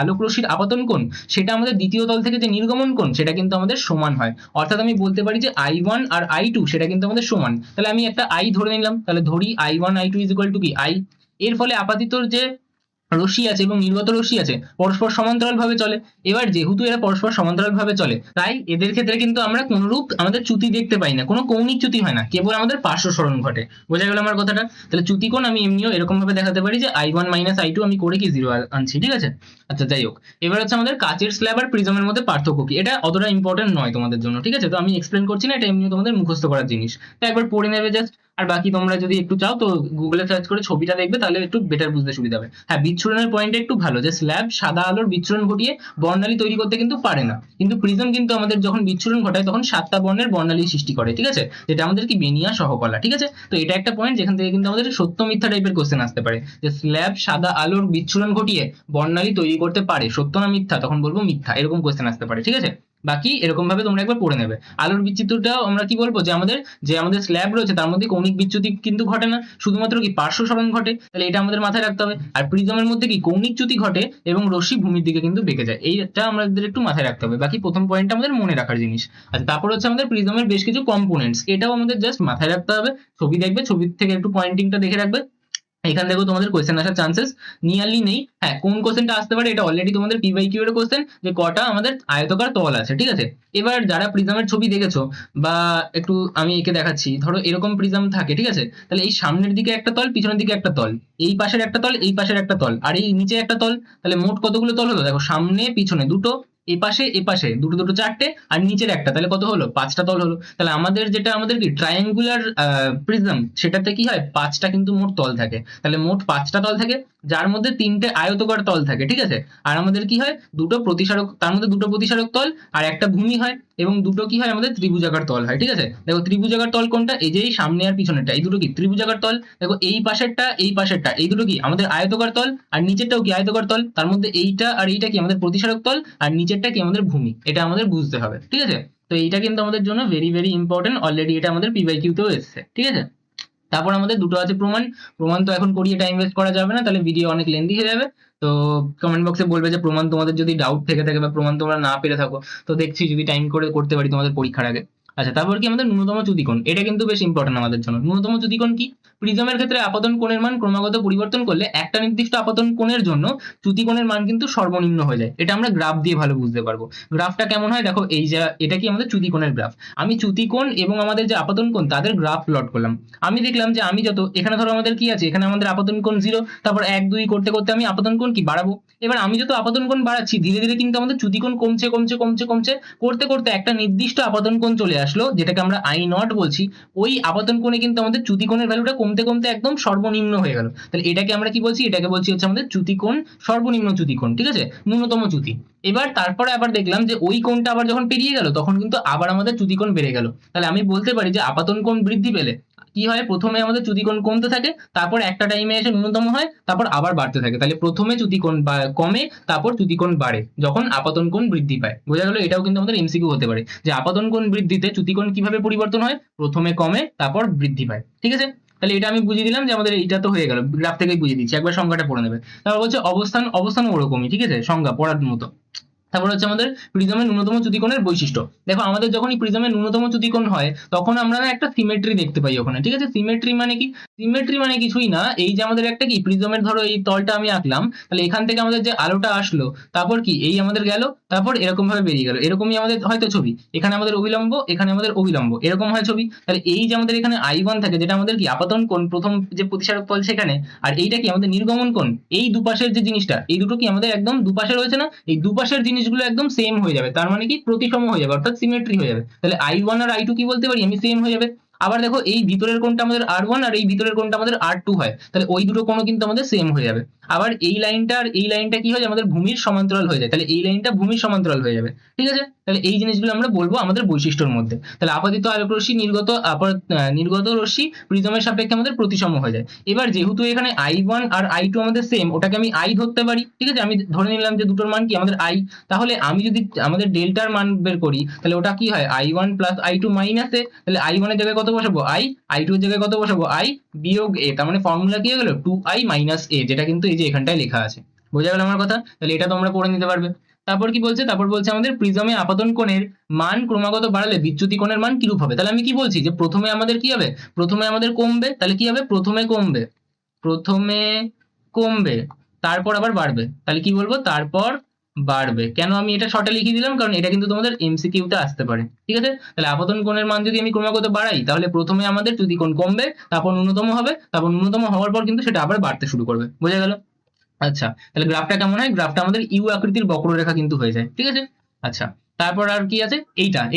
S1: আলোক রশ্মির আপতন কোণ, সেটা আমাদের দ্বিতীয় তল থেকে যে নির্গমন কোণ, সেটা কিন্তু আমাদের সমান হয়। অর্থাৎ আমি বলতে পারি যে I1 আর I2 সেটা কিন্তু আমাদের সমান। তাহলে আমি একটা I ধরে নিলাম, তাহলে ধরি I1 I2 is equal to কি I। এর ফলে আপাতিত যে রশ্মি আছে এবং নির্গত রশ্মি আছে পরস্পর সমান্তরাল ভাবে চলে। এবার যেহেতু এরা পরস্পর সমান্তরাল ভাবে চলে, তাই এদের ক্ষেত্রে কিন্তু আমরা কোনরূপ আমাদের চ্যুতি দেখতে পাই না, কোনো কৌণিক চ্যুতি হয় না, কেবল আমাদের পার্শ্ব সরণ ঘটে। বোঝা গেল আমার কথাটা? তাহলে চ্যুতি কোণ আমি এমনিও এরকম ভাবে দেখাতে পারি যে I1 মাইনাস I2 আমি করে কি 0 আনছি। ঠিক আছে, আচ্ছা যাই হোক, এবার হচ্ছে আমাদের কাচের স্ল্যাব আর প্রিজমের মধ্যে পার্থক্য কি, এটা অতটা ইম্পর্টেন্ট নয় তোমাদের জন্য। ঠিক আছে, তো আমি এক্সপ্লেন করছি না, এটা এমনিও তোমাদের মুখস্থ করার জিনিস, তো একবার পড়ে নেবে জাস্ট। আর বাকি তোমরা যদি একটু চাও তো গুগলে সার্চ করে ছবিটা দেখবে, তাহলে একটু বেটার বুঝতে সুবিধা হবে। হ্যাঁ, বিচ্ছুরণের পয়েন্টটা একটু ভালো, যে স্ল্যাব সাদা আলোর বিচ্ছুরণ ঘটিয়ে বর্ণালী তৈরি করতে কিন্তু পারে না, কিন্তু প্রিজম কিন্তু আমাদের যখন বিচ্ছুরণ ঘটায় তখন 7টা বর্ণের বর্ণালী সৃষ্টি করে। ঠিক আছে, যেটা আমাদের কি বেনিয়া সহকলা। ঠিক আছে, তো এটা একটা পয়েন্ট যেখান থেকে কিন্তু আমাদের সত্য মিথ্যা টাইপের কোশ্চেন আসতে পারে, যে স্ল্যাব সাদা আলোর বিচ্ছুরণ ঘটিয়ে বর্ণালী তৈরি করতে পারে, সত্য না মিথ্যা, তখন বলবো মিথ্যা, এরকম কোশ্চেন আসতে পারে। ঠিক আছে, বাকি এরকম ভাবে তোমরা একবার পড়ে নেবে। আলোর বিচ্যুতিটাও আমরা কি বলবো, যে আমাদের স্ল্যাব রয়েছে তার মধ্যে কৌণিক বিচ্যুতি কিন্তু ঘটে না, শুধুমাত্র কি পার্শ্ব সরণ ঘটে, তাহলে এটা আমাদের মাথায় রাখতে হবে। আর প্রিজমের মধ্যে কি কৌণিক চ্যুতি ঘটে এবং রশ্মি ভূমির দিকে কিন্তু বেঁকে যায়, এইটা আমাদের একটু মাথায় রাখতে হবে। বাকি প্রথম পয়েন্টটা আমাদের মনে রাখার জিনিস। আচ্ছা, তারপর হচ্ছে আমাদের প্রিজমের বেশ কিছু কম্পোনেন্টস, এটাও আমাদের জাস্ট মাথায় রাখতে হবে। ছবি দেখবে, ছবি থেকে একটু পয়েন্টিংটা দেখে রাখবে। এখান দেখো তোমাদের কোয়েশ্চেন আসার চান্সেস নিয়ারলি নেই। হ্যাঁ, কোন কোয়েশ্চেনটা আসতে পারে, এটা অলরেডি তোমাদের PYQ এর কোয়েশ্চেন, যে কটা আমাদের আয়তকার তল আছে। ঠিক আছে, এবার যারা প্রিজমের ছবি দেখেছো, বা একটু আমি একে দেখাচ্ছি, ধরো এরকম প্রিজম থাকে। ঠিক আছে, তাহলে এই সামনের দিকে একটা তল, পিছনের দিকে একটা তল, এই পাশের একটা তল, এই পাশের একটা তল, আর এই নিচে একটা তল, তাহলে মোট কতগুলো তল হলো, দেখো সামনে পিছনে দুটো, এপাশে এপাশে দুটো দুটো চারটে, আর নিচের একটা, তাহলে কত হলো? 5টা তল হলো। তাহলে আমাদের যেটা আমাদের কি ট্রায়াঙ্গুলার প্রিজম, সেটাতে কি হয়? 5টা কিন্তু মোট তল থাকে। তাহলে মোট 5টা তল থাকে, যার মধ্যে 3টে আয়তকার তল থাকে, ঠিক আছে। আর আমাদের কি হয়? দুটো প্রতিসারক, তার মধ্যে দুটো প্রতিসারক তল আর একটা ভূমি হয়, এবং দুটো কি হয়? আমাদের ত্রিভুজাকার তল হয়, ঠিক আছে। দেখো ত্রিভুজাকার তল কোনটা? এই যে এই সামনে আর পিছনেরটা, এই দুটো কি ত্রিভুজাকার তল। দেখো এই পাশেরটা এই পাশেরটা, এই দুটো কি আমাদের আয়তকার তল, আর নিচেরটাও কি আয়তকার তল। তার মধ্যে এইটা আর এইটা কি আমাদের প্রতিসারক তল, আর নিচেরটা কি আমাদের ভূমি। এটা আমাদের বুঝতে হবে, ঠিক আছে। তো এইটা কিন্তু আমাদের জন্য ভেরি ভেরি ইম্পর্টেন্ট, অলরেডি এটা আমাদের PYQ-তেও এসছে, ঠিক আছে। তারপর আমাদের দুটো আছে প্রমাণ। প্রমাণ তো এখন করিয়ে টাইম ওয়েস্ট করা যাবে না, তাহলে ভিডিও অনেক লেন্দি হয়ে যাবে। তো কমেন্ট বক্সে বলবে যে প্রমাণ তোমাদের যদি ডাউট থেকে থাকে বা প্রমাণ তোমরা না পেরে থাকো, তো দেখছি যদি টাইম করে করতে পারি তোমাদের পরীক্ষার আগে। আচ্ছা, তারপর কি আমাদের ন্যূনতম চ্যুতিকোণ, এটা কিন্তু বেশ ইম্পর্টেন্ট আমাদের জন্য। ন্যূনতম চ্যুতিকোণ কি? প্রিজমের ক্ষেত্রে আপতন কোণের মান ক্রমাগত পরিবর্তন করলে একটা নির্দিষ্ট আপতন কোণের জন্য চ্যুতিকোণের মান কিন্তু সর্বনিম্ন হয়ে যায়। এটা আমরা গ্রাফ দিয়ে ভালো বুঝতে পারবো। গ্রাফটা কেমন হয়? দেখো এই যে এটা কি আমাদের চ্যুতিকোণের গ্রাফ। আমি চ্যুতিকোণ এবং আমাদের যে আপতন কোণ তাদের গ্রাফ প্লট করলাম। আমি দেখলাম যে আমি যত এখানে ধরো আমাদের কি আছে, এখানে আমাদের আপতন কোণ 0, তারপর 1 2 করতে করতে আমি আপতন কোণ কি বাড়াবো। এবার আমি যত আপতন কোণ বাড়াচ্ছি ধীরে ধীরে কিন্তু আমাদের চ্যুতিকোণ কমছে কমছে কমছে কমছে করতে করতে একটা নির্দিষ্ট আপতন কোণ চলে আসলো, যেটাকে আমরা I0 বলছি। ওই আপতন কোণে কিন্তু আমাদের চ্যুতিকোণের ভ্যালুটা কমতে কমতে একদম সর্বনিম্ন হয়ে গেল। তাহলে এটাকে আমরা কি বলছি? এটাকে বলছি হচ্ছে আমাদের চ্যুতিকোণ, সর্বনিম্ন চ্যুতিকোণ, ঠিক আছে, ন্যূনতম চ্যুতি। এবার তারপরে আবার দেখলাম যে ওই কোণটা আবার যখন পেরিয়ে গেল তখন কিন্তু আবার আমাদের চ্যুতিকোণ বেড়ে গেল। তাহলে আমি বলতে পারি যে আপতন কোণ বৃদ্ধি পেলে কি হয়? প্রথমে আমাদের চ্যুতিকোণ কমতে থাকে, তারপর একটা টাইমে এসে ন্যূনতম হয়, তারপর আবার বাড়তে থাকে। তাহলে প্রথমে চ্যুতিকোণ কমে, তারপর চ্যুতিকোণ বাড়ে যখন আপতন কোণ বৃদ্ধি পায়। বোঝা গেল? এটাও কিন্তু আমাদের MCQ হতে পারে যে আপতন কোণ বৃদ্ধিতে চ্যুতিকোণ কিভাবে পরিবর্তন হয়, প্রথমে কমে তারপর বৃদ্ধি পায়, ঠিক আছে। তাহলে এটা আমি বুঝিয়ে দিলাম যে আমাদের এটা তো হয়ে গেল, গ্রাফ থেকেই বুঝিয়ে দিচ্ছি, একবার সংজ্ঞাটা পড়ে নেবে। তারপর বলছে অবস্থান, অবস্থানও ওরকমই, ঠিক আছে, সংজ্ঞা পড়ার মতো। তারপর হচ্ছে আমাদের প্রিজমের ন্যূনতম চ্যুতিকোণের বৈশিষ্ট্য। দেখো আমাদের যখনই প্রিজমের ন্যূনতম চ্যুতিকোণ হয় তখন আমরা না একটা সিমেট্রি দেখতে পাই ওখানে, ঠিক আছে। সিমেট্রি মানে কি? সিমেট্রি মানে কিছুই না, এই যে আমাদের একটা কি প্রিজমের ধরো এই তলটা আমি আঁকলাম, তাহলে এখান থেকে আমাদের যে আলোটা আসলো, তারপর কি এই আমাদের গেল, তারপর এরকম ভাবে বেরিয়ে গেল, এরকমই আমাদের হয়তো ছবি। এখানে আমাদের অভিলম্ব, এখানে আমাদের অভিলম্ব, এরকম হয় ছবি। তাহলে এই যে আমাদের এখানে I1 থাকে, যেটা আমাদের কি আপতন কোণ, প্রথম যে প্রতিসারক তল সেখানে, আর এইটা কি আমাদের নির্গমন কোণ। এই দুপাশের যে জিনিসটা, এই দুটো কি আমাদের একদম দুপাশে রয়েছে না, এই দুপাশের জিনিসগুলো একদম সেম হয়ে যাবে, তার মানে কি প্রতিসম হয়ে যাবে, অর্থাৎ সিমেট্রি হয়ে যাবে। তাহলে I1 আর I2 কি বলতে পারি আমি? সেম হয়ে যাবে। আবার দেখো এই ভিতরের কোণটা আমাদের R1 আর এই ভিতরের কোণটা আমাদের R2 হয়, তাহলে ওই দুটো কোণও কিন্তু আমাদের সেম হয়ে যাবে। আবার এই লাইনটা আর এই লাইনটা কি হয়? আমাদের ভূমির সমান্তরাল হয়ে যায়, তাহলে এই লাইনটা ভূমির সমান্তরাল হয়ে যাবে, ঠিক আছে। তাহলে এই জিনিসগুলো আমরা বলবো আমাদের বৈশিষ্ট্যের মধ্যে। তাহলে আপাতিত আলোক রশ্মি নির্গত রশ্মি প্রিজমের সাপেক্ষে আমাদের প্রতিসম হয়ে যায়। এবার যেহেতু এখানে I1 আর I2 আমাদের সেম, ওটাকে আমি I ধরতে পারি, ঠিক আছে। আমি ধরে নিলাম যে দুটোর মান কি আমাদের I। তাহলে আমি যদি আমাদের ডেল্টার মান বের করি, তাহলে ওটা কি হয়? I1 প্লাস I2 মাইনাস এ। তাহলে I1 এর জায়গায় কত বসাবো? I। I2 এর জায়গায় কত বসাবো? I বিয়োগ a। তার মানে ফর্মুলা কি হয়ে গেল? 2I মাইনাস a, যেটা কিন্তু এই যে এখানটায় লেখা আছে। বোঝা গেল আমার কথা? তাহলে এটা তোমরা পড়ে নিতে পারবে। তারপর কি বলছে? তারপর বলছে আমাদের প্রিজমে আপতন কোণের মান ক্রমাগত বাড়ালে বিচ্যুতি কোণের মান কিরূপ হবে। তাহলে আমি কি বলছি? যে প্রথমে আমাদের কি হবে? প্রথমে আমাদের কমবে। তাহলে কি হবে? প্রথমে কমবে, প্রথমে কমবে, তারপর আবার বাড়বে। তাহলে কি বলবো? তারপর বাড়বে। কেন আমি এটা শর্টে লিখে দিলাম? কারণ এটা কিন্তু তোমাদের MCQ-তে আসতে পারে, ঠিক আছে। তাহলে আপতন কোণের মান যদি আমি ক্রমাগত বাড়াই, তাহলে প্রথমে আমাদের চ্যুতিকোণ কমবে, তারপর ন্যূনতম হবে, তারপর ন্যূনতম হওয়ার পর কিন্তু সেটা আবার বাড়তে শুরু করবে। বোঝা গেল? আচ্ছা, তাহলে গ্রাফটা কেমন হয়? গ্রাফটা আমাদের ইউ আকৃতির বক্ররেখা কিন্তু হয়ে যায়, ঠিক আছে। আচ্ছা, তারপর আর কি আছে?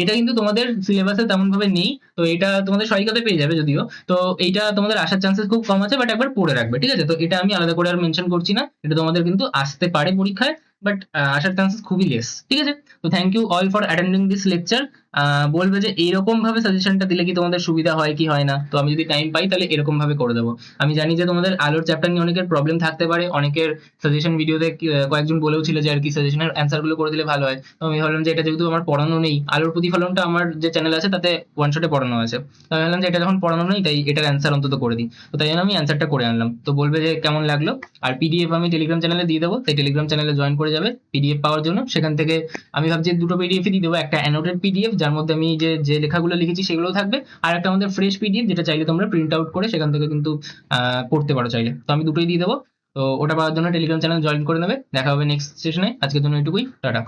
S1: এটা কিন্তু তোমাদের সিলেবাসে তেমন ভাবে নেই, তো এটা তোমাদের সহায়িকাতে পেয়ে যাবে যদিও। তো এইটা তোমাদের আসার চান্সেস খুব কম আছে, বাট একবার পড়ে রাখবে, ঠিক আছে। তো এটা আমি আলাদা করে আর মেনশন করছি না, এটা তোমাদের কিন্তু আসতে পারে পরীক্ষায়, বাট আসার চান্সেস খুবই লেস, ঠিক আছে। তো thank you all for attending this lecture. বলবে যে এইরকম ভাবে সাজেশনটা দিলে কি তোমাদের সুবিধা হয় কি হয় না, তো আমি যদি টাইম পাই তাহলে এরকম ভাবে করে দেবো। আমি জানি যে তোমাদের আলোর চ্যাপ্টার নিয়ে অনেকের প্রবলেম থাকতে পারে, অনেকের সাজেশন ভিডিওতে কয়েকজন বলেও ছিল যে আর কি সাজেশনের অ্যান্সার গুলো করে দিলে ভালো হয়। তো আমি ভাবলাম যে এটা যেহেতু আমার পড়ানো নেই, আলোর প্রতিফলনটা আমার যে চ্যানেল আছে তাতে ওয়ান শটে পড়ানো আছে, তো আমি ভাবলাম যে এটা যখন পড়ানো নেই তাই এটার অ্যান্সার অন্তত করে দিই। তো তাই জন্য আমি অ্যান্সারটা করে আনলাম। তো বলবে যে কেমন লাগলো। আর PDF আমি টেলিগ্রাম চ্যানেলে দিয়ে দেবো, তাই টেলিগ্রাম চ্যানেলে জয়েন করে যাবে PDF পাওয়ার জন্য। সেখান থেকে আমি ভাবছি দুটো PDF দিয়ে দেবো, একটা অ্যানোটেড PDF যার মধ্যে আমি যে লেখাগুলো লিখেছি সেগুলোও থাকবে, আর একটা আমাদের ফ্রেশ PDF যেটা চাইলে তোমরা প্রিন্ট আউট করে সেখান থেকে কিন্তু পড়তে পারো চাইলে। তো আমি দুটোই দিয়ে দেবো। তো ওটা পাওয়ার জন্য টেলিগ্রাম চ্যানেল জয়েন করে নেবে। দেখা হবে নেক্সট সেশনে। আজকের জন্য এটুকুই, টাটা।